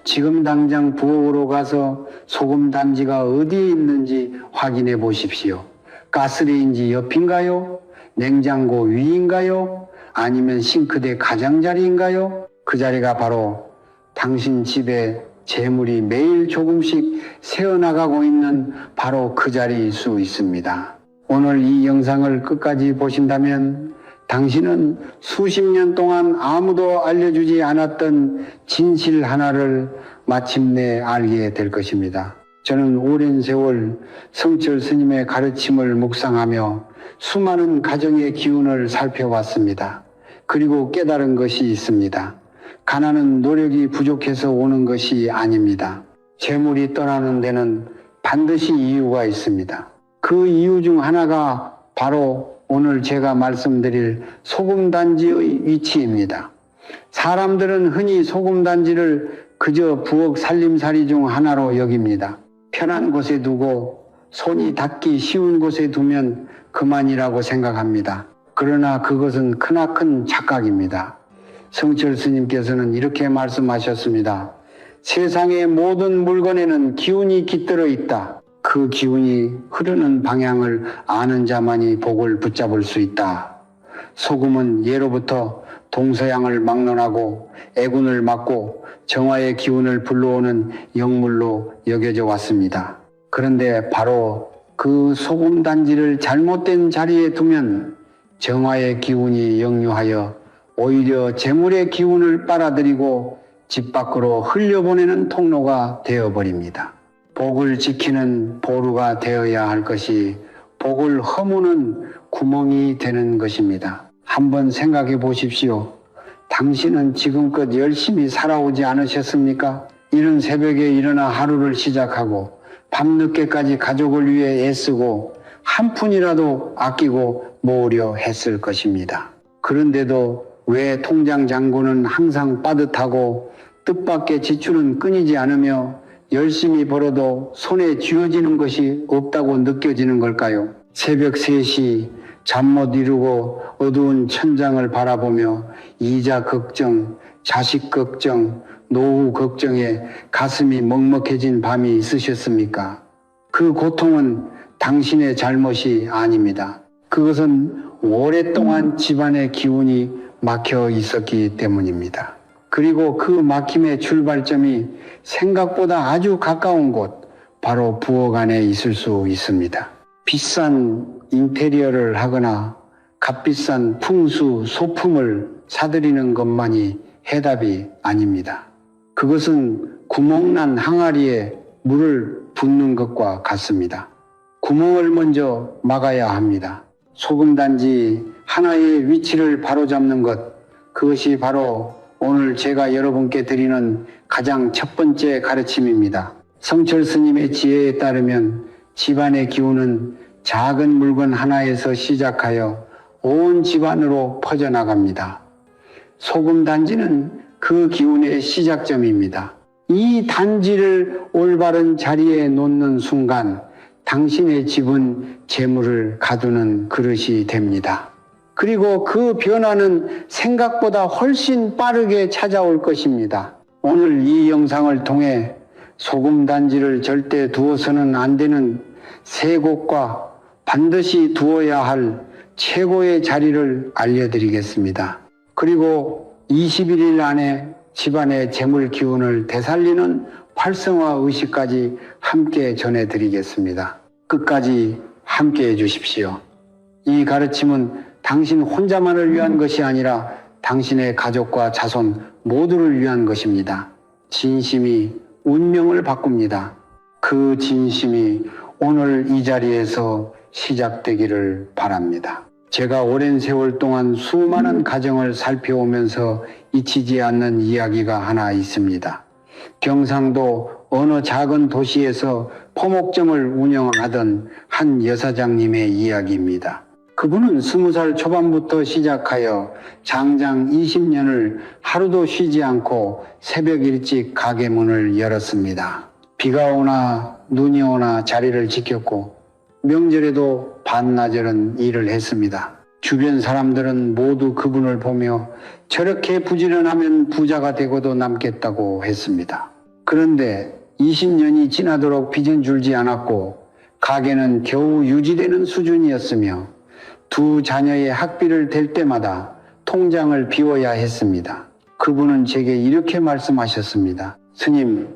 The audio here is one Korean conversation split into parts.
지금 당장 부엌으로 가서 소금 단지가 어디에 있는지 확인해 보십시오. 가스레인지 옆인가요? 냉장고 위인가요? 아니면 싱크대 가장자리인가요? 그 자리가 바로 당신 집에 재물이 매일 조금씩 새어나가고 있는 바로 그 자리일 수 있습니다. 오늘 이 영상을 끝까지 보신다면 당신은 수십 년 동안 아무도 알려주지 않았던 진실 하나를 마침내 알게 될 것입니다. 저는 오랜 세월 성철 스님의 가르침을 묵상하며 수많은 가정의 기운을 살펴왔습니다. 그리고 깨달은 것이 있습니다. 가난은 노력이 부족해서 오는 것이 아닙니다. 재물이 떠나는 데는 반드시 이유가 있습니다. 그 이유 중 하나가 바로 오늘 제가 말씀드릴 소금단지의 위치입니다. 사람들은 흔히 소금단지를 그저 부엌 살림살이 중 하나로 여깁니다. 편한 곳에 두고 손이 닿기 쉬운 곳에 두면 그만이라고 생각합니다. 그러나 그것은 크나큰 착각입니다. 성철 스님께서는 이렇게 말씀하셨습니다. 세상의 모든 물건에는 기운이 깃들어 있다. 그 기운이 흐르는 방향을 아는 자만이 복을 붙잡을 수 있다. 소금은 예로부터 동서양을 막론하고 애군을 막고 정화의 기운을 불러오는 영물로 여겨져 왔습니다. 그런데 바로 그 소금 단지를 잘못된 자리에 두면 정화의 기운이 역류하여 오히려 재물의 기운을 빨아들이고 집 밖으로 흘려보내는 통로가 되어버립니다. 복을 지키는 보루가 되어야 할 것이 복을 허무는 구멍이 되는 것입니다. 한번 생각해 보십시오. 당신은 지금껏 열심히 살아오지 않으셨습니까? 이른 새벽에 일어나 하루를 시작하고 밤늦게까지 가족을 위해 애쓰고 한 푼이라도 아끼고 모으려 했을 것입니다. 그런데도 왜 통장 잔고는 항상 빠듯하고 뜻밖의 지출은 끊이지 않으며 열심히 벌어도 손에 쥐어지는 것이 없다고 느껴지는 걸까요? 새벽 3시 잠 못 이루고 어두운 천장을 바라보며 이자 걱정, 자식 걱정, 노후 걱정에 가슴이 먹먹해진 밤이 있으셨습니까? 그 고통은 당신의 잘못이 아닙니다. 그것은 오랫동안 집안의 기운이 막혀 있었기 때문입니다. 그리고 그 막힘의 출발점이 생각보다 아주 가까운 곳, 바로 부엌 안에 있을 수 있습니다. 비싼 인테리어를 하거나 값비싼 풍수, 소품을 사들이는 것만이 해답이 아닙니다. 그것은 구멍난 항아리에 물을 붓는 것과 같습니다. 구멍을 먼저 막아야 합니다. 소금단지 하나의 위치를 바로잡는 것, 그것이 바로 오늘 제가 여러분께 드리는 가장 첫 번째 가르침입니다. 성철 스님의 지혜에 따르면 집안의 기운은 작은 물건 하나에서 시작하여 온 집안으로 퍼져나갑니다. 소금 단지는 그 기운의 시작점입니다. 이 단지를 올바른 자리에 놓는 순간 당신의 집은 재물을 가두는 그릇이 됩니다. 그리고 그 변화는 생각보다 훨씬 빠르게 찾아올 것입니다. 오늘 이 영상을 통해 소금 단지를 절대 두어서는 안 되는 세 곳과 반드시 두어야 할 최고의 자리를 알려드리겠습니다. 그리고 21일 안에 집안의 재물 기운을 되살리는 활성화 의식까지 함께 전해드리겠습니다. 끝까지 함께 해주십시오. 이 가르침은 당신 혼자만을 위한 것이 아니라 당신의 가족과 자손 모두를 위한 것입니다. 진심이 운명을 바꿉니다. 그 진심이 오늘 이 자리에서 시작되기를 바랍니다. 제가 오랜 세월 동안 수많은 가정을 살펴오면서 잊히지 않는 이야기가 하나 있습니다. 경상도 어느 작은 도시에서 포목점을 운영하던 한 여사장님의 이야기입니다. 그분은 20살 초반부터 시작하여 장장 20년을 하루도 쉬지 않고 새벽 일찍 가게 문을 열었습니다. 비가 오나 눈이 오나 자리를 지켰고 명절에도 반나절은 일을 했습니다. 주변 사람들은 모두 그분을 보며 저렇게 부지런하면 부자가 되고도 남겠다고 했습니다. 그런데 20년이 지나도록 빚은 줄지 않았고 가게는 겨우 유지되는 수준이었으며 두 자녀의 학비를 댈 때마다 통장을 비워야 했습니다. 그분은 제게 이렇게 말씀하셨습니다. 스님,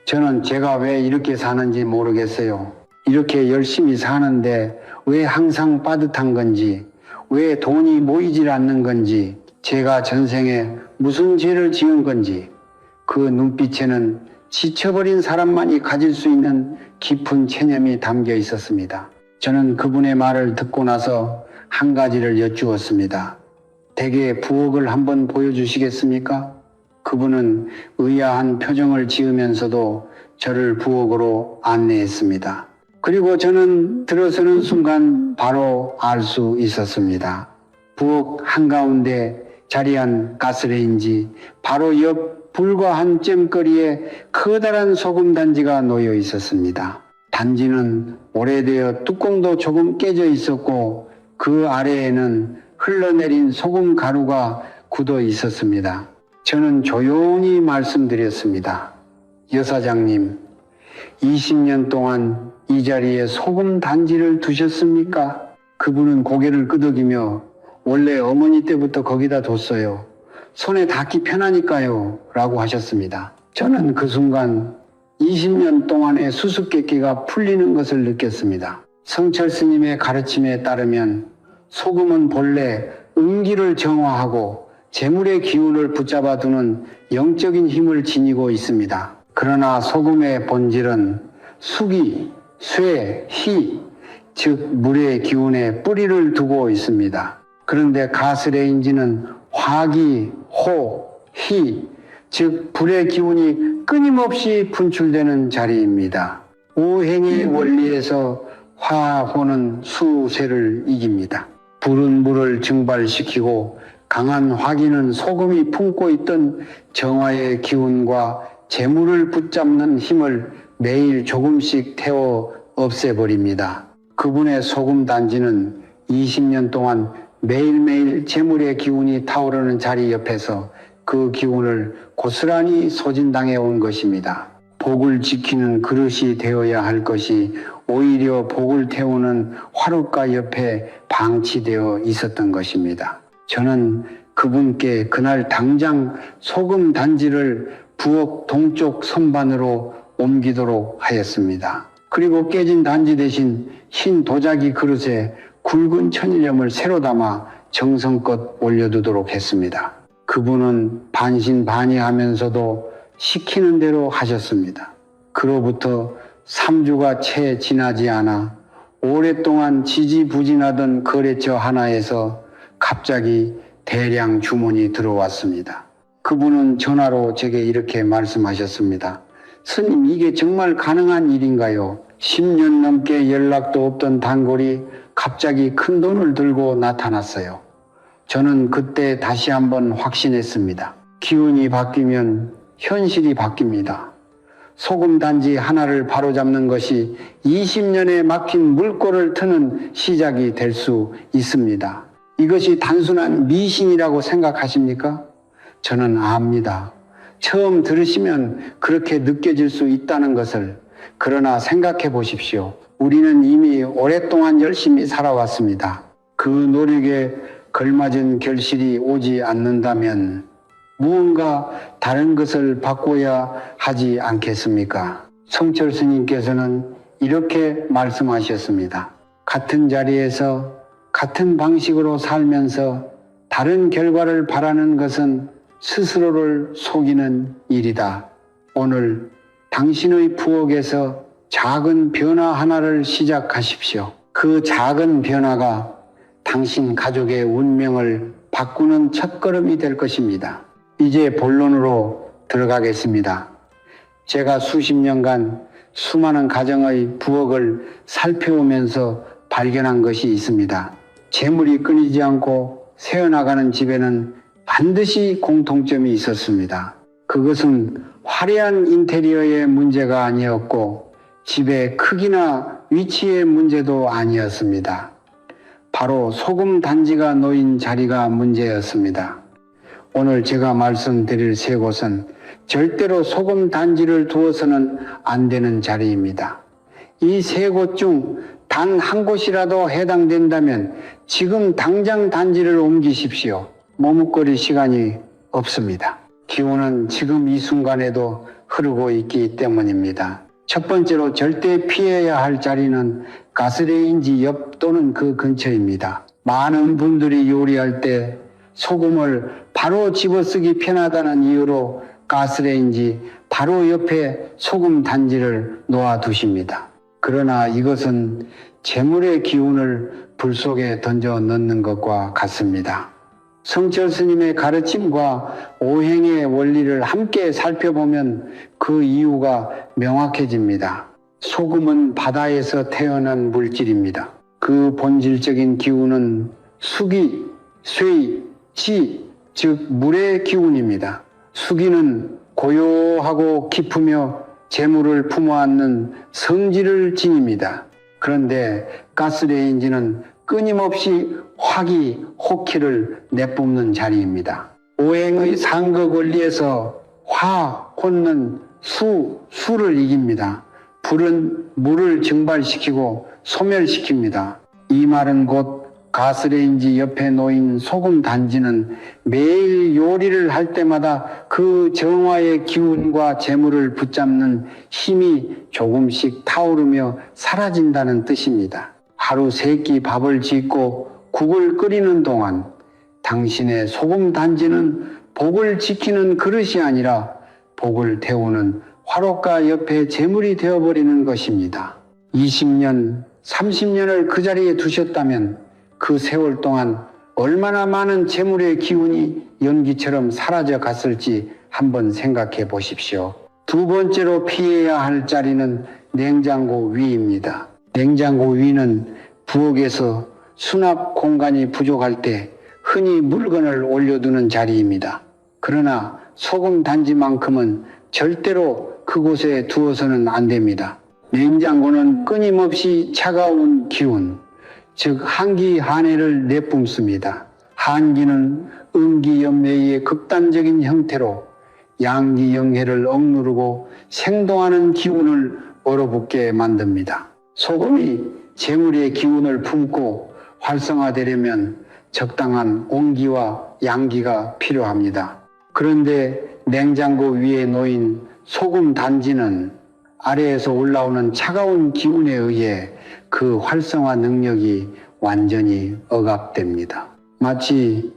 저는 제가 왜 이렇게 사는지 모르겠어요. 이렇게 열심히 사는데 왜 항상 빠듯한 건지, 왜 돈이 모이질 않는 건지, 제가 전생에 무슨 죄를 지은 건지, 그 눈빛에는 지쳐버린 사람만이 가질 수 있는 깊은 체념이 담겨 있었습니다. 저는 그분의 말을 듣고 나서 한 가지를 여쭈었습니다. 댁에 부엌을 한번 보여주시겠습니까? 그분은 의아한 표정을 지으면서도 저를 부엌으로 안내했습니다. 그리고 저는 들어서는 순간 바로 알 수 있었습니다. 부엌 한가운데 자리한 가스레인지 바로 옆 불과 한 잼거리에 커다란 소금 단지가 놓여 있었습니다. 단지는 오래되어 뚜껑도 조금 깨져 있었고 그 아래에는 흘러내린 소금 가루가 굳어 있었습니다. 저는 조용히 말씀드렸습니다. 여사장님, 20년 동안 이 자리에 소금 단지를 두셨습니까? 그분은 고개를 끄덕이며 원래 어머니 때부터 거기다 뒀어요. 손에 닿기 편하니까요. 라고 하셨습니다. 저는 그 순간 20년 동안의 수수께끼가 풀리는 것을 느꼈습니다. 성철 스님의 가르침에 따르면 소금은 본래 음기를 정화하고 재물의 기운을 붙잡아 두는 영적인 힘을 지니고 있습니다. 그러나 소금의 본질은 수기, 쇠, 희, 즉 물의 기운에 뿌리를 두고 있습니다. 그런데 가스레인지는 화기, 호, 희, 즉 불의 기운이 끊임없이 분출되는 자리입니다. 오행의 원리에서 화, 호는 수, 쇠를 이깁니다. 불은 물을 증발시키고 강한 화기는 소금이 품고 있던 정화의 기운과 재물을 붙잡는 힘을 매일 조금씩 태워 없애버립니다. 그분의 소금 단지는 20년 동안 매일매일 재물의 기운이 타오르는 자리 옆에서 그 기운을 고스란히 소진당해 온 것입니다. 복을 지키는 그릇이 되어야 할 것이 오히려 복을 태우는 화롯가 옆에 방치되어 있었던 것입니다. 저는 그분께 그날 당장 소금 단지를 부엌 동쪽 선반으로 옮기도록 하였습니다. 그리고 깨진 단지 대신 흰 도자기 그릇에 굵은 천일염을 새로 담아 정성껏 올려두도록 했습니다. 그분은 반신반의하면서도 시키는 대로 하셨습니다. 그로부터 3주가 채 지나지 않아 오랫동안 지지부진하던 거래처 하나에서 갑자기 대량 주문이 들어왔습니다. 그분은 전화로 제게 이렇게 말씀하셨습니다. 스님, 이게 정말 가능한 일인가요? 10년 넘게 연락도 없던 단골이 갑자기 큰 돈을 들고 나타났어요. 저는 그때 다시 한번 확신했습니다. 기운이 바뀌면 현실이 바뀝니다. 소금 단지 하나를 바로잡는 것이 20년에 막힌 물꼬를 트는 시작이 될 수 있습니다. 이것이 단순한 미신이라고 생각하십니까? 저는 압니다. 처음 들으시면 그렇게 느껴질 수 있다는 것을. 그러나 생각해 보십시오. 우리는 이미 오랫동안 열심히 살아왔습니다. 그 노력에 걸맞은 결실이 오지 않는다면 무언가 다른 것을 바꿔야 하지 않겠습니까? 성철 스님께서는 이렇게 말씀하셨습니다. 같은 자리에서 같은 방식으로 살면서 다른 결과를 바라는 것은 스스로를 속이는 일이다. 오늘 당신의 부엌에서 작은 변화 하나를 시작하십시오. 그 작은 변화가 당신 가족의 운명을 바꾸는 첫걸음이 될 것입니다. 이제 본론으로 들어가겠습니다. 제가 수십 년간 수많은 가정의 부엌을 살펴오면서 발견한 것이 있습니다. 재물이 끊이지 않고 새어나가는 집에는 반드시 공통점이 있었습니다. 그것은 화려한 인테리어의 문제가 아니었고 집의 크기나 위치의 문제도 아니었습니다. 바로 소금 단지가 놓인 자리가 문제였습니다. 오늘 제가 말씀드릴 세 곳은 절대로 소금 단지를 두어서는 안 되는 자리입니다. 이 세 곳 중 단 한 곳이라도 해당된다면 지금 당장 단지를 옮기십시오. 머뭇거릴 시간이 없습니다. 기운은 지금 이 순간에도 흐르고 있기 때문입니다. 첫 번째로 절대 피해야 할 자리는 가스레인지 옆 또는 그 근처입니다. 많은 분들이 요리할 때 소금을 바로 집어쓰기 편하다는 이유로 가스레인지 바로 옆에 소금 단지를 놓아두십니다. 그러나 이것은 재물의 기운을 불 속에 던져 넣는 것과 같습니다. 성철 스님의 가르침과 오행의 원리를 함께 살펴보면 그 이유가 명확해집니다. 소금은 바다에서 태어난 물질입니다. 그 본질적인 기운은 수기, 쇠, 지, 즉 물의 기운입니다. 수기는 고요하고 깊으며 재물을 품어안는 성질을 지닙니다. 그런데 가스레인지는 끊임없이 화기, 호기를 내뿜는 자리입니다. 오행의 상극 원리에서 화, 혼는 수를 이깁니다. 불은 물을 증발시키고 소멸시킵니다. 이 말은 곧 가스레인지 옆에 놓인 소금 단지는 매일 요리를 할 때마다 그 정화의 기운과 재물을 붙잡는 힘이 조금씩 타오르며 사라진다는 뜻입니다. 하루 3끼 밥을 짓고 국을 끓이는 동안 당신의 소금 단지는 복을 지키는 그릇이 아니라 복을 태우는 화롯가 옆에 재물이 되어버리는 것입니다. 20년, 30년을 그 자리에 두셨다면 그 세월 동안 얼마나 많은 재물의 기운이 연기처럼 사라져 갔을지 한번 생각해 보십시오. 두 번째로 피해야 할 자리는 냉장고 위입니다. 냉장고 위는 부엌에서 수납 공간이 부족할 때 흔히 물건을 올려두는 자리입니다. 그러나 소금 단지만큼은 절대로 그곳에 두어서는 안 됩니다. 냉장고는 끊임없이 차가운 기운, 즉 한기한해를 내뿜습니다. 한기는 음기연매의 극단적인 형태로 양기영해를 억누르고 생동하는 기운을 얼어붙게 만듭니다. 소금이 재물의 기운을 품고 활성화되려면 적당한 온기와 양기가 필요합니다. 그런데 냉장고 위에 놓인 소금 단지는 아래에서 올라오는 차가운 기운에 의해 그 활성화 능력이 완전히 억압됩니다. 마치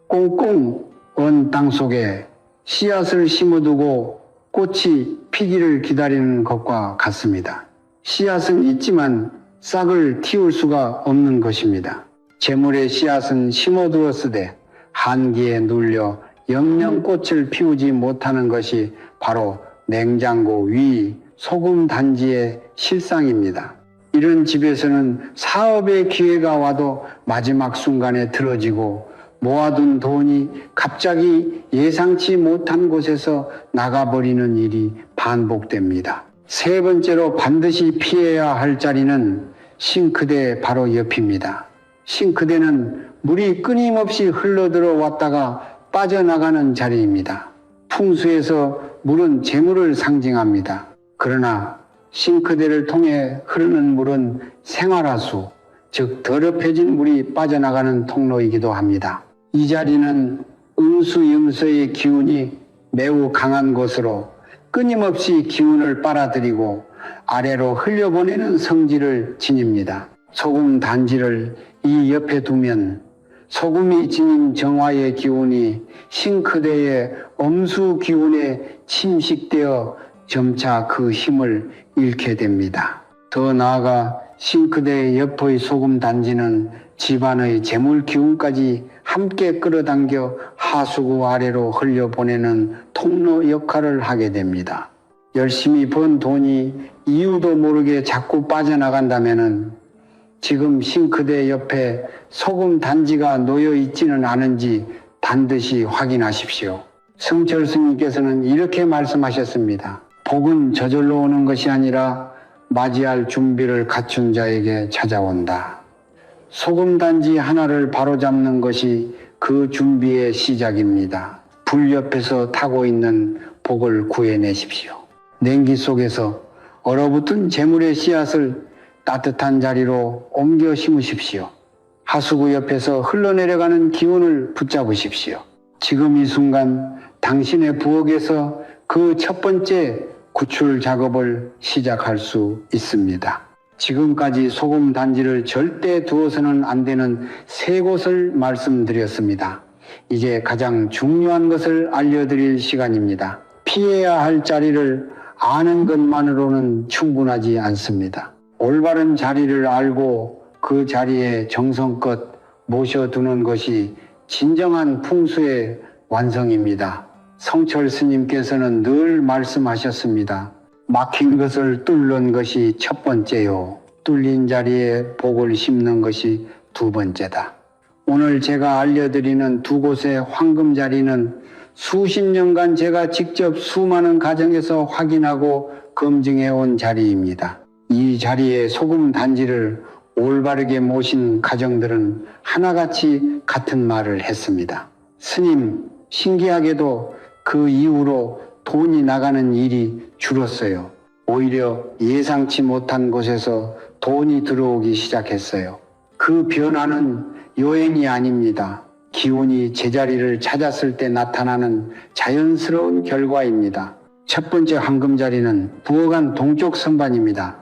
꽁꽁 언 땅 속에 씨앗을 심어두고 꽃이 피기를 기다리는 것과 같습니다. 씨앗은 있지만 싹을 틔울 수가 없는 것입니다. 재물의 씨앗은 심어두었으되 한기에 눌려 영영 꽃을 피우지 못하는 것이 바로 냉장고 위 소금 단지의 실상입니다. 이런 집에서는 사업의 기회가 와도 마지막 순간에 틀어지고 모아둔 돈이 갑자기 예상치 못한 곳에서 나가버리는 일이 반복됩니다. 세 번째로 반드시 피해야 할 자리는 싱크대 바로 옆입니다. 싱크대는 물이 끊임없이 흘러들어 왔다가 빠져나가는 자리입니다. 풍수에서 물은 재물을 상징합니다. 그러나 싱크대를 통해 흐르는 물은 생활하수, 즉 더럽혀진 물이 빠져나가는 통로이기도 합니다. 이 자리는 음수염소의 기운이 매우 강한 곳으로 끊임없이 기운을 빨아들이고 아래로 흘려보내는 성질을 지닙니다. 소금 단지를 이 옆에 두면 소금이 지닌 정화의 기운이 싱크대의 엄수 기운에 침식되어 점차 그 힘을 잃게 됩니다. 더 나아가 싱크대 옆의 소금 단지는 집안의 재물 기운까지 함께 끌어당겨 하수구 아래로 흘려보내는 통로 역할을 하게 됩니다. 열심히 번 돈이 이유도 모르게 자꾸 빠져나간다면은 지금 싱크대 옆에 소금 단지가 놓여 있지는 않은지 반드시 확인하십시오. 성철 스님께서는 이렇게 말씀하셨습니다. 복은 저절로 오는 것이 아니라 맞이할 준비를 갖춘 자에게 찾아온다. 소금 단지 하나를 바로잡는 것이 그 준비의 시작입니다. 불 옆에서 타고 있는 복을 구해내십시오. 냉기 속에서 얼어붙은 재물의 씨앗을 따뜻한 자리로 옮겨 심으십시오. 하수구 옆에서 흘러내려가는 기운을 붙잡으십시오. 지금 이 순간 당신의 부엌에서 그 첫 번째 구출 작업을 시작할 수 있습니다. 지금까지 소금 단지를 절대 두어서는 안 되는 세 곳을 말씀드렸습니다. 이제 가장 중요한 것을 알려드릴 시간입니다. 피해야 할 자리를 아는 것만으로는 충분하지 않습니다. 올바른 자리를 알고 그 자리에 정성껏 모셔두는 것이 진정한 풍수의 완성입니다. 성철 스님께서는 늘 말씀하셨습니다. 막힌 것을 뚫는 것이 첫 번째요. 뚫린 자리에 복을 심는 것이 두 번째다. 오늘 제가 알려드리는 두 곳의 황금 자리는 수십 년간 제가 직접 수많은 가정에서 확인하고 검증해 온 자리입니다. 이 자리에 소금 단지를 올바르게 모신 가정들은 하나같이 같은 말을 했습니다. 스님, 신기하게도 그 이후로 돈이 나가는 일이 줄었어요. 오히려 예상치 못한 곳에서 돈이 들어오기 시작했어요. 그 변화는 요행이 아닙니다. 기운이 제자리를 찾았을 때 나타나는 자연스러운 결과입니다. 첫 번째 황금자리는 부엌안 동쪽 선반입니다.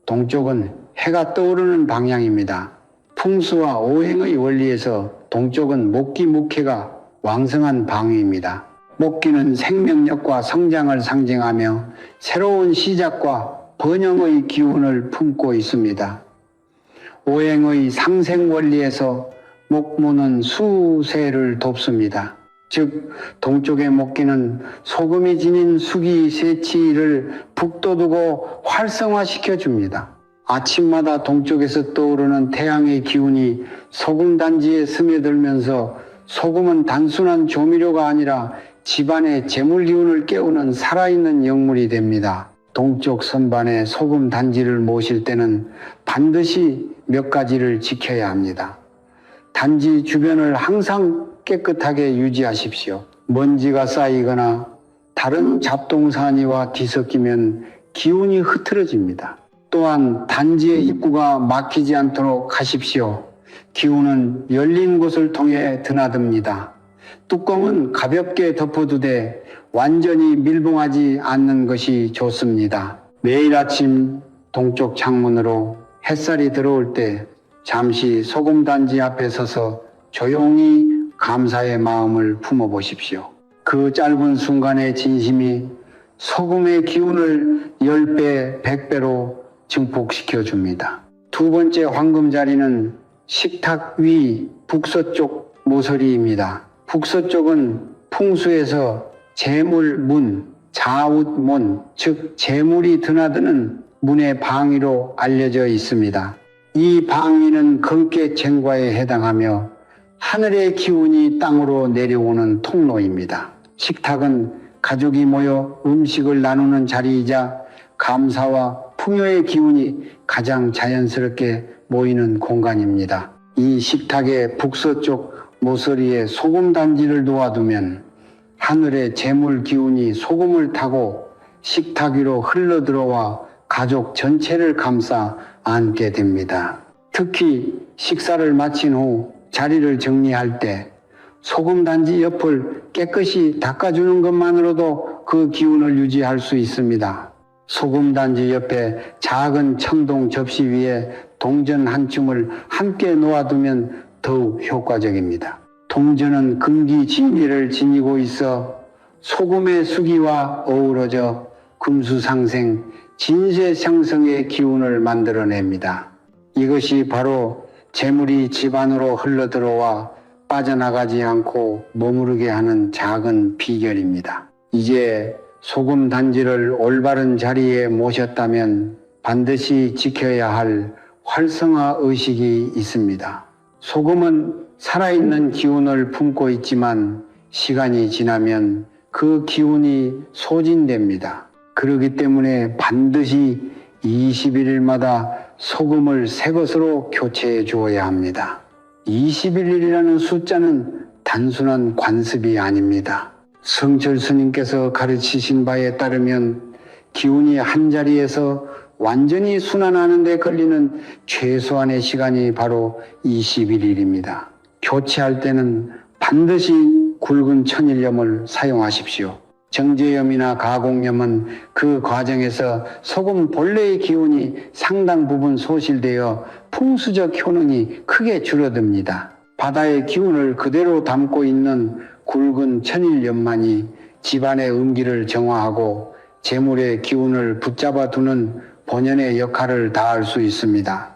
동쪽은 해가 떠오르는 방향입니다. 풍수와 오행의 원리에서 동쪽은 목기 목해가 왕성한 방위입니다. 목기는 생명력과 성장을 상징하며 새로운 시작과 번영의 기운을 품고 있습니다. 오행의 상생 원리에서 목무는 수세를 돕습니다. 즉 동쪽의 목기는 소금이 지닌 수기 세치를 북돋우고 활성화시켜 줍니다. 아침마다 동쪽에서 떠오르는 태양의 기운이 소금 단지에 스며들면서 소금은 단순한 조미료가 아니라 집안의 재물 기운을 깨우는 살아있는 영물이 됩니다. 동쪽 선반에 소금 단지를 모실 때는 반드시 몇 가지를 지켜야 합니다. 단지 주변을 항상 깨끗하게 유지하십시오. 먼지가 쌓이거나 다른 잡동사니와 뒤섞이면 기운이 흐트러집니다. 또한 단지의 입구가 막히지 않도록 하십시오. 기운은 열린 곳을 통해 드나듭니다. 뚜껑은 가볍게 덮어두되 완전히 밀봉하지 않는 것이 좋습니다. 매일 아침 동쪽 창문으로 햇살이 들어올 때 잠시 소금 단지 앞에 서서 조용히 감사의 마음을 품어보십시오. 그 짧은 순간의 진심이 소금의 기운을 10배, 100배로 증폭시켜 줍니다. 두 번째 황금 자리는 식탁 위 북서쪽 모서리입니다. 북서쪽은 풍수에서 재물문, 자웃문, 즉 재물이 드나드는 문의 방위로 알려져 있습니다. 이 방위는 금깨쟁과에 해당하며 하늘의 기운이 땅으로 내려오는 통로입니다. 식탁은 가족이 모여 음식을 나누는 자리이자 감사와 풍요의 기운이 가장 자연스럽게 모이는 공간입니다. 이 식탁의 북서쪽 모서리에 소금 단지를 놓아두면 하늘의 재물 기운이 소금을 타고 식탁 위로 흘러들어와 가족 전체를 감싸 안게 됩니다. 특히 식사를 마친 후 자리를 정리할 때 소금 단지 옆을 깨끗이 닦아주는 것만으로도 그 기운을 유지할 수 있습니다. 소금 단지 옆에 작은 청동 접시 위에 동전 한 줌을 함께 놓아두면 더욱 효과적입니다. 동전은 금기진리를 지니고 있어 소금의 수기와 어우러져 금수상생, 진세상승의 기운을 만들어냅니다. 이것이 바로 재물이 집안으로 흘러들어와 빠져나가지 않고 머무르게 하는 작은 비결입니다. 이제 소금 단지를 올바른 자리에 모셨다면 반드시 지켜야 할 활성화 의식이 있습니다. 소금은 살아있는 기운을 품고 있지만 시간이 지나면 그 기운이 소진됩니다. 그렇기 때문에 반드시 21일마다 소금을 새 것으로 교체해 주어야 합니다. 21일이라는 숫자는 단순한 관습이 아닙니다. 성철 스님께서 가르치신 바에 따르면 기운이 한 자리에서 완전히 순환하는 데 걸리는 최소한의 시간이 바로 21일입니다. 교체할 때는 반드시 굵은 천일염을 사용하십시오. 정제염이나 가공염은 그 과정에서 소금 본래의 기운이 상당 부분 소실되어 풍수적 효능이 크게 줄어듭니다. 바다의 기운을 그대로 담고 있는 굵은 천일염만이 집안의 음기를 정화하고 재물의 기운을 붙잡아 두는 본연의 역할을 다할 수 있습니다.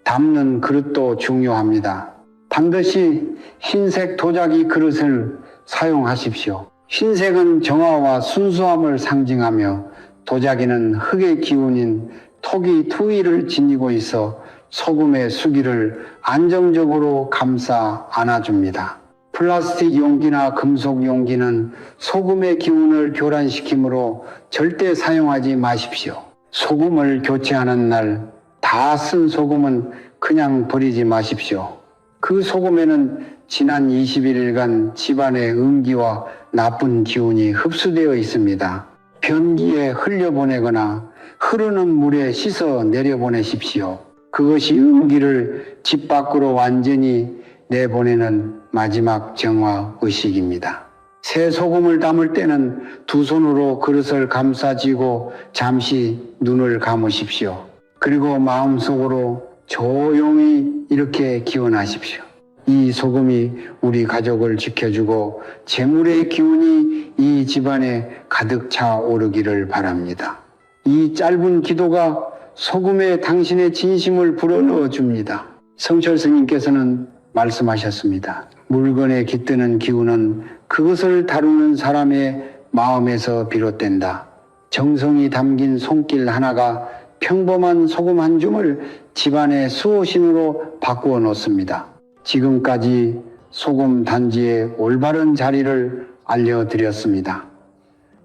담는 그릇도 중요합니다. 반드시 흰색 도자기 그릇을 사용하십시오. 흰색은 정화와 순수함을 상징하며 도자기는 흙의 기운인 토기 투위를 지니고 있어 소금의 수기를 안정적으로 감싸 안아줍니다. 플라스틱 용기나 금속 용기는 소금의 기운을 교란시키므로 절대 사용하지 마십시오. 소금을 교체하는 날 다 쓴 소금은 그냥 버리지 마십시오. 그 소금에는 지난 21일간 집안의 음기와 나쁜 기운이 흡수되어 있습니다. 변기에 흘려보내거나 흐르는 물에 씻어 내려보내십시오. 그것이 음기를 집 밖으로 완전히 내보내는 마지막 정화 의식입니다. 새 소금을 담을 때는 두 손으로 그릇을 감싸쥐고 잠시 눈을 감으십시오. 그리고 마음속으로 조용히 이렇게 기원하십시오. 이 소금이 우리 가족을 지켜주고 재물의 기운이 이 집안에 가득 차 오르기를 바랍니다. 이 짧은 기도가 소금에 당신의 진심을 불어넣어 줍니다. 성철 스님께서는 말씀하셨습니다. 물건에 깃드는 기운은 그것을 다루는 사람의 마음에서 비롯된다. 정성이 담긴 손길 하나가 평범한 소금 한 줌을 집안의 수호신으로 바꾸어 놓습니다. 지금까지 소금 단지의 올바른 자리를 알려드렸습니다.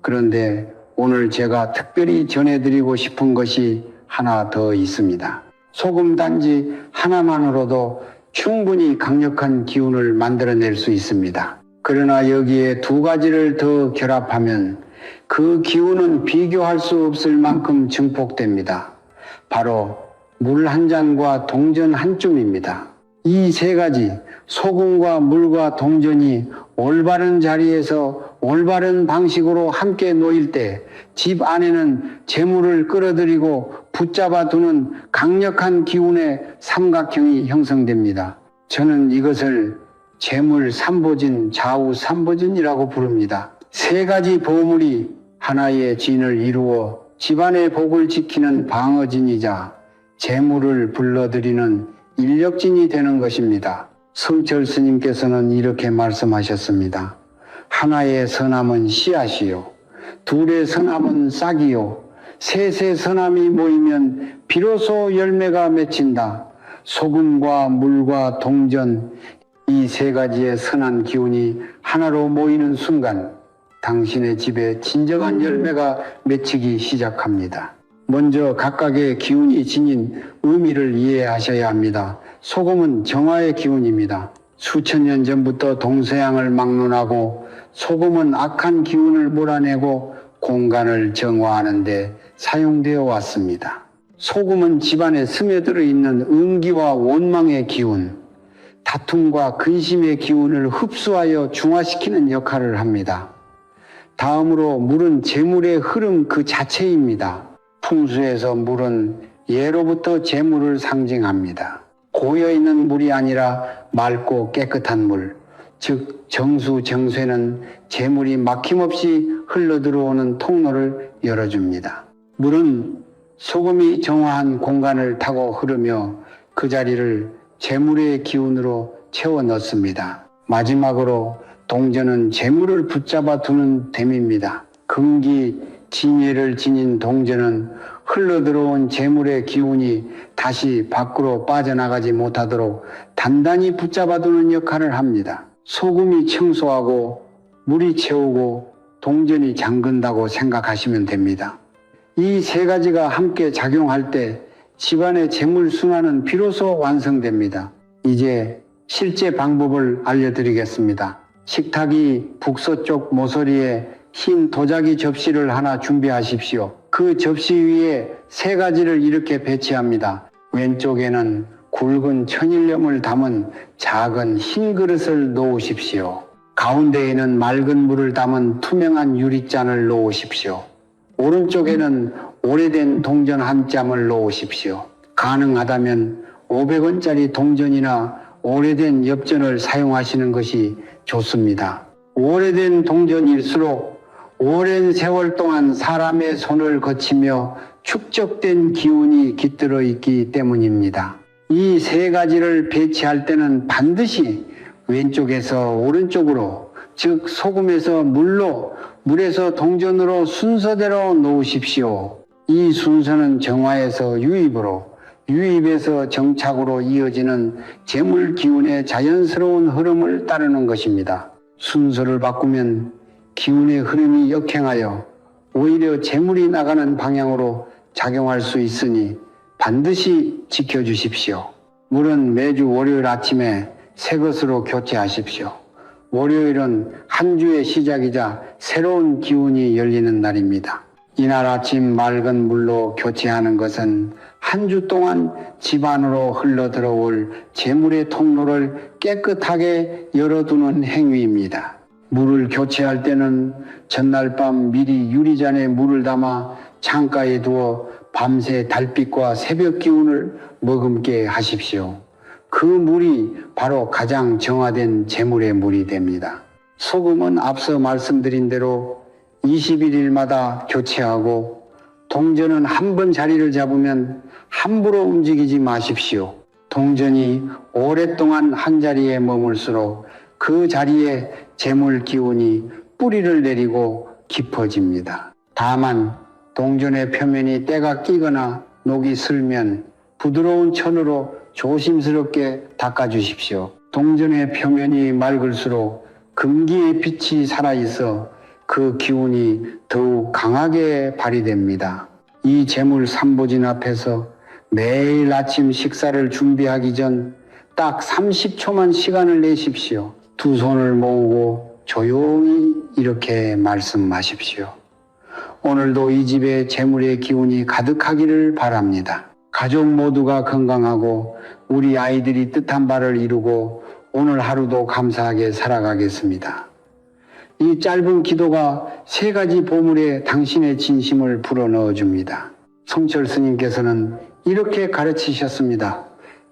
그런데 오늘 제가 특별히 전해드리고 싶은 것이 하나 더 있습니다. 소금 단지 하나만으로도 충분히 강력한 기운을 만들어낼 수 있습니다. 그러나 여기에 두 가지를 더 결합하면 그 기운은 비교할 수 없을 만큼 증폭됩니다. 바로 물 한 잔과 동전 한 줌입니다. 이 세 가지, 소금과 물과 동전이 올바른 자리에서 올바른 방식으로 함께 놓일 때 집 안에는 재물을 끌어들이고 붙잡아 두는 강력한 기운의 삼각형이 형성됩니다. 저는 이것을 재물 삼보진, 좌우 삼보진이라고 부릅니다. 세 가지 보물이 하나의 진을 이루어 집안의 복을 지키는 방어진이자 재물을 불러들이는 인력진이 되는 것입니다. 성철 스님께서는 이렇게 말씀하셨습니다. 하나의 선함은 씨앗이요, 둘의 선함은 싹이요, 셋의 선함이 모이면 비로소 열매가 맺힌다. 소금과 물과 동전, 이 세 가지의 선한 기운이 하나로 모이는 순간 당신의 집에 진정한 열매가 맺히기 시작합니다. 먼저 각각의 기운이 지닌 의미를 이해하셔야 합니다. 소금은 정화의 기운입니다. 수천 년 전부터 동서양을 막론하고 소금은 악한 기운을 몰아내고 공간을 정화하는 데 사용되어 왔습니다. 소금은 집안에 스며들어 있는 음기와 원망의 기운, 다툼과 근심의 기운을 흡수하여 중화시키는 역할을 합니다. 다음으로 물은 재물의 흐름 그 자체입니다. 풍수에서 물은 예로부터 재물을 상징합니다. 고여있는 물이 아니라 맑고 깨끗한 물, 즉 정수정쇠는 재물이 막힘없이 흘러들어오는 통로를 열어줍니다. 물은 소금이 정화한 공간을 타고 흐르며 그 자리를 재물의 기운으로 채워 넣습니다. 마지막으로 동전은 재물을 붙잡아 두는 댐입니다. 금기 진예를 지닌 동전은 흘러들어온 재물의 기운이 다시 밖으로 빠져나가지 못하도록 단단히 붙잡아 두는 역할을 합니다. 소금이 청소하고 물이 채우고 동전이 잠근다고 생각하시면 됩니다. 이 세 가지가 함께 작용할 때 집안의 재물 순환은 비로소 완성됩니다. 이제 실제 방법을 알려드리겠습니다. 식탁이 북서쪽 모서리에 흰 도자기 접시를 하나 준비하십시오. 그 접시 위에 3가지를 이렇게 배치합니다. 왼쪽에는 굵은 천일염을 담은 작은 흰 그릇을 놓으십시오. 가운데에는 맑은 물을 담은 투명한 유리잔을 놓으십시오. 오른쪽에는 오래된 동전 한 짬을 놓으십시오. 가능하다면 500원짜리 동전이나 오래된 엽전을 사용하시는 것이 좋습니다. 오래된 동전일수록 오랜 세월 동안 사람의 손을 거치며 축적된 기운이 깃들어 있기 때문입니다. 이 3가지를 배치할 때는 반드시 왼쪽에서 오른쪽으로, 즉 소금에서 물로, 물에서 동전으로 순서대로 놓으십시오. 이 순서는 정화에서 유입으로, 유입에서 정착으로 이어지는 재물 기운의 자연스러운 흐름을 따르는 것입니다. 순서를 바꾸면 기운의 흐름이 역행하여 오히려 재물이 나가는 방향으로 작용할 수 있으니 반드시 지켜주십시오. 물은 매주 월요일 아침에 새 것으로 교체하십시오. 월요일은 한 주의 시작이자 새로운 기운이 열리는 날입니다. 이날 아침 맑은 물로 교체하는 것은 한 주 동안 집안으로 흘러들어올 재물의 통로를 깨끗하게 열어두는 행위입니다. 물을 교체할 때는 전날 밤 미리 유리잔에 물을 담아 창가에 두어 밤새 달빛과 새벽 기운을 머금게 하십시오. 그 물이 바로 가장 정화된 재물의 물이 됩니다. 소금은 앞서 말씀드린 대로 21일마다 교체하고, 동전은 한 번 자리를 잡으면 함부로 움직이지 마십시오. 동전이 오랫동안 한 자리에 머물수록 그 자리에 재물 기운이 뿌리를 내리고 깊어집니다. 다만 동전의 표면이 때가 끼거나 녹이 슬면 부드러운 천으로 조심스럽게 닦아주십시오. 동전의 표면이 맑을수록 금기의 빛이 살아있어 그 기운이 더욱 강하게 발휘됩니다. 이 재물 삼보진 앞에서 매일 아침 식사를 준비하기 전 딱 30초만 시간을 내십시오. 두 손을 모으고 조용히 이렇게 말씀하십시오. 오늘도 이 집에 재물의 기운이 가득하기를 바랍니다. 가족 모두가 건강하고 우리 아이들이 뜻한 바를 이루고 오늘 하루도 감사하게 살아가겠습니다. 이 짧은 기도가 3가지 보물에 당신의 진심을 불어넣어 줍니다. 성철 스님께서는 이렇게 가르치셨습니다.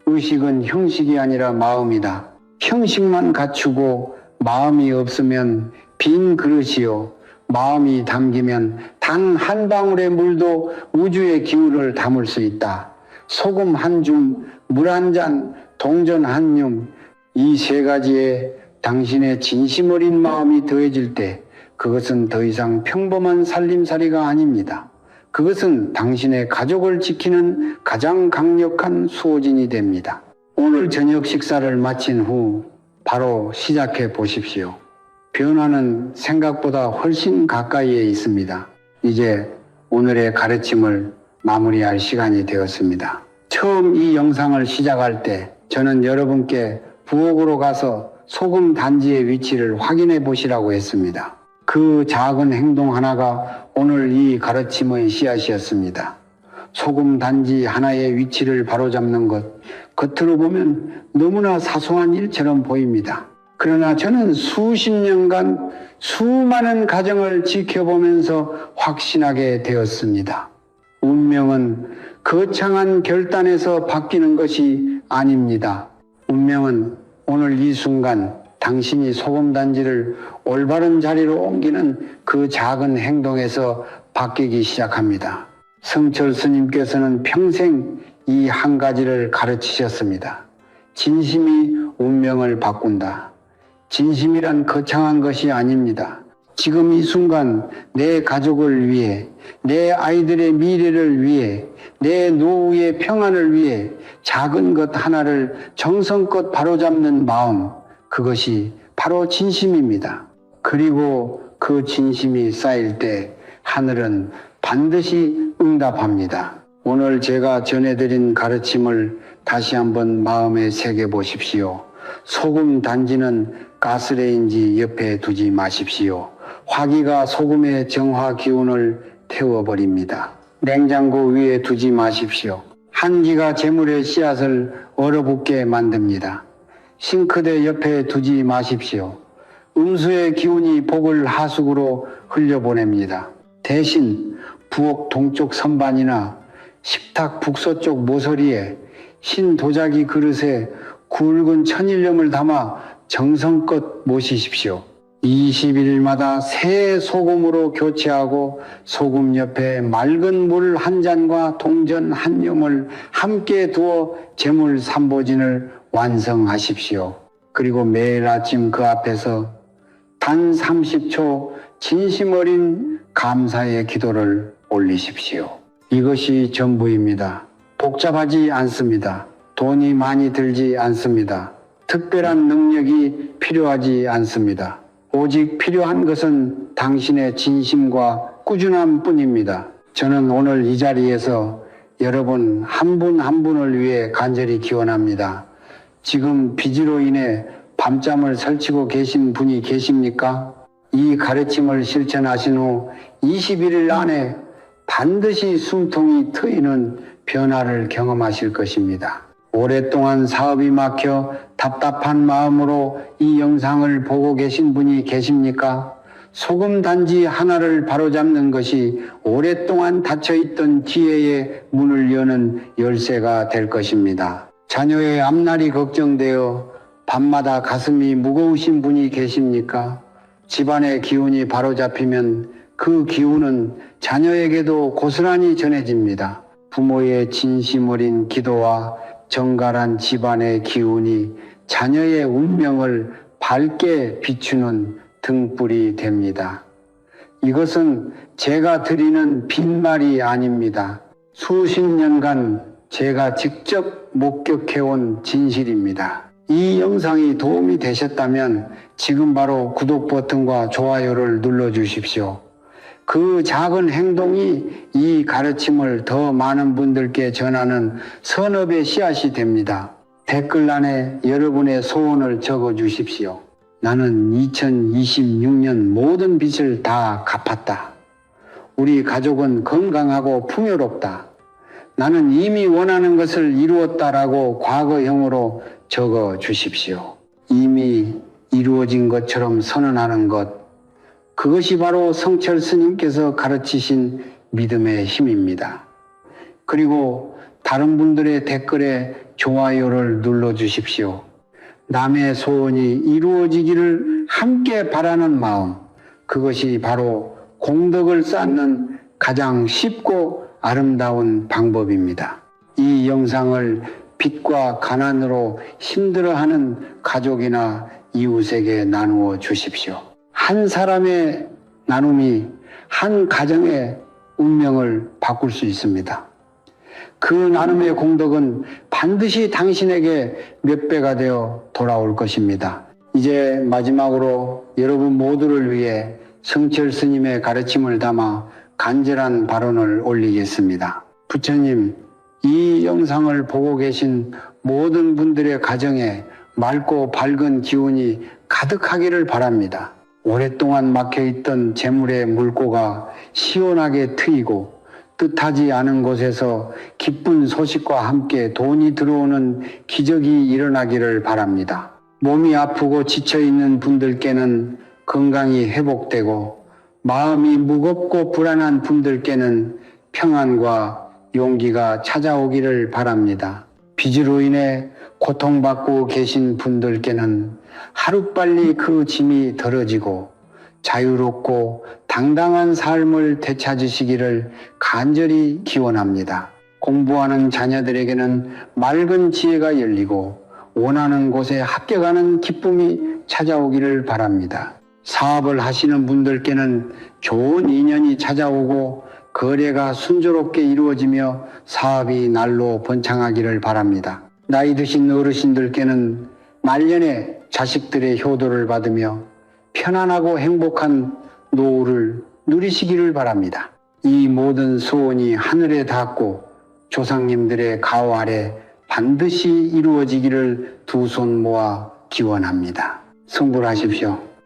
의식은 형식이 아니라 마음이다. 형식만 갖추고 마음이 없으면 빈 그릇이요, 마음이 담기면 단 한 방울의 물도 우주의 기운을 담을 수 있다. 소금 한 줌, 물 한 잔, 동전 한 뼘, 이 3가지에 당신의 진심 어린 마음이 더해질 때 그것은 더 이상 평범한 살림살이가 아닙니다. 그것은 당신의 가족을 지키는 가장 강력한 수호진이 됩니다. 오늘 저녁 식사를 마친 후 바로 시작해 보십시오. 변화는 생각보다 훨씬 가까이에 있습니다. 이제 오늘의 가르침을 마무리할 시간이 되었습니다. 처음 이 영상을 시작할 때 저는 여러분께 부엌으로 가서 소금 단지의 위치를 확인해 보시라고 했습니다. 그 작은 행동 하나가 오늘 이 가르침의 씨앗이었습니다. 소금 단지 하나의 위치를 바로잡는 것, 겉으로 보면 너무나 사소한 일처럼 보입니다. 그러나 저는 수십 년간 수많은 가정을 지켜보면서 확신하게 되었습니다. 운명은 거창한 결단에서 바뀌는 것이 아닙니다. 운명은 오늘 이 순간 당신이 소금단지를 올바른 자리로 옮기는 그 작은 행동에서 바뀌기 시작합니다. 성철 스님께서는 평생 이 한 가지를 가르치셨습니다. 진심이 운명을 바꾼다. 진심이란 거창한 것이 아닙니다. 지금 이 순간 내 가족을 위해, 내 아이들의 미래를 위해, 내 노후의 평안을 위해 작은 것 하나를 정성껏 바로잡는 마음, 그것이 바로 진심입니다. 그리고 그 진심이 쌓일 때 하늘은 반드시 응답합니다. 오늘 제가 전해드린 가르침을 다시 한번 마음에 새겨 보십시오. 소금 단지는 가스레인지 옆에 두지 마십시오. 화기가 소금의 정화 기운을 태워버립니다. 냉장고 위에 두지 마십시오. 한기가 재물의 씨앗을 얼어붙게 만듭니다. 싱크대 옆에 두지 마십시오. 음수의 기운이 복을 하수구로 흘려보냅니다. 대신 부엌 동쪽 선반이나 식탁 북서쪽 모서리에 흰 도자기 그릇에 굵은 천일염을 담아 정성껏 모시십시오. 20일마다 새 소금으로 교체하고 소금 옆에 맑은 물 한 잔과 동전 한 뼘을 함께 두어 재물 삼보진을 완성하십시오. 그리고 매일 아침 그 앞에서 단 30초 진심 어린 감사의 기도를 올리십시오. 이것이 전부입니다. 복잡하지 않습니다. 돈이 많이 들지 않습니다. 특별한 능력이 필요하지 않습니다. 오직 필요한 것은 당신의 진심과 꾸준함 뿐입니다. 저는 오늘 이 자리에서 여러분 한 분 한 분을 위해 간절히 기원합니다. 지금 비지로 인해 밤잠을 설치고 계신 분이 계십니까? 이 가르침을 실천하신 후 21일 안에 반드시 숨통이 트이는 변화를 경험하실 것입니다. 오랫동안 사업이 막혀 답답한 마음으로 이 영상을 보고 계신 분이 계십니까? 소금 단지 하나를 바로잡는 것이 오랫동안 닫혀있던 기회의 문을 여는 열쇠가 될 것입니다. 자녀의 앞날이 걱정되어 밤마다 가슴이 무거우신 분이 계십니까? 집안의 기운이 바로잡히면 그 기운은 자녀에게도 고스란히 전해집니다. 부모의 진심 어린 기도와 정갈한 집안의 기운이 자녀의 운명을 밝게 비추는 등불이 됩니다. 이것은 제가 드리는 빈말이 아닙니다. 수십 년간 제가 직접 목격해온 진실입니다. 이 영상이 도움이 되셨다면 지금 바로 구독 버튼과 좋아요를 눌러주십시오. 그 작은 행동이 이 가르침을 더 많은 분들께 전하는 선업의 씨앗이 됩니다. 댓글란에 여러분의 소원을 적어주십시오. 나는 2026년 모든 빚을 다 갚았다. 우리 가족은 건강하고 풍요롭다. 나는 이미 원하는 것을 이루었다라고 과거형으로 적어주십시오. 이미 이루어진 것처럼 선언하는 것, 그것이 바로 성철 스님께서 가르치신 믿음의 힘입니다. 그리고 다른 분들의 댓글에 좋아요를 눌러주십시오. 남의 소원이 이루어지기를 함께 바라는 마음, 그것이 바로 공덕을 쌓는 가장 쉽고 아름다운 방법입니다. 이 영상을 빚과 가난으로 힘들어하는 가족이나 이웃에게 나누어 주십시오. 한 사람의 나눔이 한 가정의 운명을 바꿀 수 있습니다. 그 나눔의 공덕은 반드시 당신에게 몇 배가 되어 돌아올 것입니다. 이제 마지막으로 여러분 모두를 위해 성철 스님의 가르침을 담아 간절한 발언을 올리겠습니다. 부처님, 이 영상을 보고 계신 모든 분들의 가정에 맑고 밝은 기운이 가득하기를 바랍니다. 오랫동안 막혀있던 재물의 물꼬가 시원하게 트이고 뜻하지 않은 곳에서 기쁜 소식과 함께 돈이 들어오는 기적이 일어나기를 바랍니다. 몸이 아프고 지쳐있는 분들께는 건강이 회복되고 마음이 무겁고 불안한 분들께는 평안과 용기가 찾아오기를 바랍니다. 빚으로 인해 고통받고 계신 분들께는 하루빨리 그 짐이 덜어지고 자유롭고 당당한 삶을 되찾으시기를 간절히 기원합니다. 공부하는 자녀들에게는 맑은 지혜가 열리고 원하는 곳에 합격하는 기쁨이 찾아오기를 바랍니다. 사업을 하시는 분들께는 좋은 인연이 찾아오고 거래가 순조롭게 이루어지며 사업이 날로 번창하기를 바랍니다. 나이 드신 어르신들께는 말년에 자식들의 효도를 받으며 편안하고 행복한 노후를 누리시기를 바랍니다. 이 모든 소원이 하늘에 닿고 조상님들의 가호 아래 반드시 이루어지기를 두 손 모아 기원합니다. 성불하십시오.